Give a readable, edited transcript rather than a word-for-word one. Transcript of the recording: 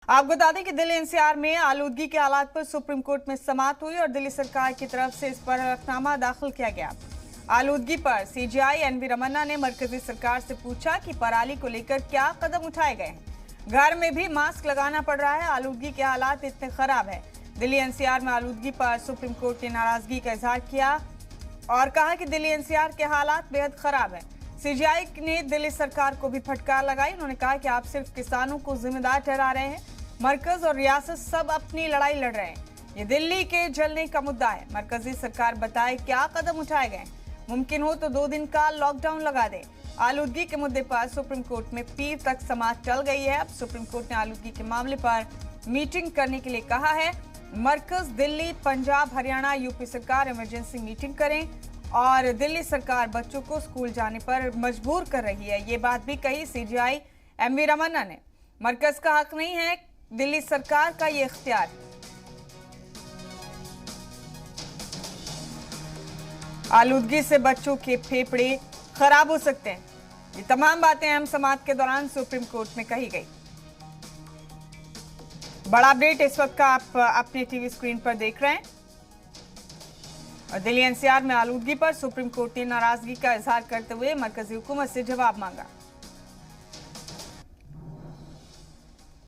आपको बता दें कि दिल्ली एनसीआर में आलूदगी के हालात पर सुप्रीम कोर्ट में समाअत हुई और दिल्ली सरकार की तरफ से इस पर हलफनामा दाखिल किया गया। आलूदगी पर सीजेआई एनवी रमन्ना ने मरकजी सरकार से पूछा कि पराली को लेकर क्या कदम उठाए गए हैं। घर में भी मास्क लगाना पड़ रहा है, आलूदगी के हालात इतने खराब है। दिल्ली एनसीआर में आलूदगी पर सुप्रीम कोर्ट ने नाराजगी का इजहार किया और कहा कि दिल्ली एनसीआर के हालात बेहद खराब है। सीजेआई ने दिल्ली सरकार को भी फटकार लगाई। उन्होंने कहा कि आप सिर्फ किसानों को जिम्मेदार ठहरा रहे हैं, मरकज और रियासत सब अपनी लड़ाई लड़ रहे हैं। ये दिल्ली के जलने का मुद्दा है। मरकजी सरकार बताए क्या कदम उठाए गए। मुमकिन हो तो 2 दिन का लॉकडाउन लगा दे। आलूदगी के मुद्दे पर सुप्रीम कोर्ट में पीर तक समाअत चल गई है। अब सुप्रीम कोर्ट ने आलूदगी के मामले पर मीटिंग करने के लिए कहा है। मरकज, दिल्ली, पंजाब, हरियाणा, यूपी सरकार इमरजेंसी मीटिंग करें और दिल्ली सरकार बच्चों को स्कूल जाने पर मजबूर कर रही है। ये बात भी कही सीजेआई एनवी रमन्ना ने। मरकज का हक नहीं है, दिल्ली सरकार का ये इख्तियार। आलूदगी से बच्चों के फेफड़े खराब हो सकते हैं। ये तमाम बातें अहम समाअत के दौरान सुप्रीम कोर्ट में कही गई। बड़ा अपडेट इस वक्त का आप अपने टीवी स्क्रीन पर देख रहे हैं और दिल्ली एनसीआर में आलूदगी पर सुप्रीम कोर्ट ने नाराजगी का इजहार करते हुए मरकजी हुकूमत से जवाब मांगा।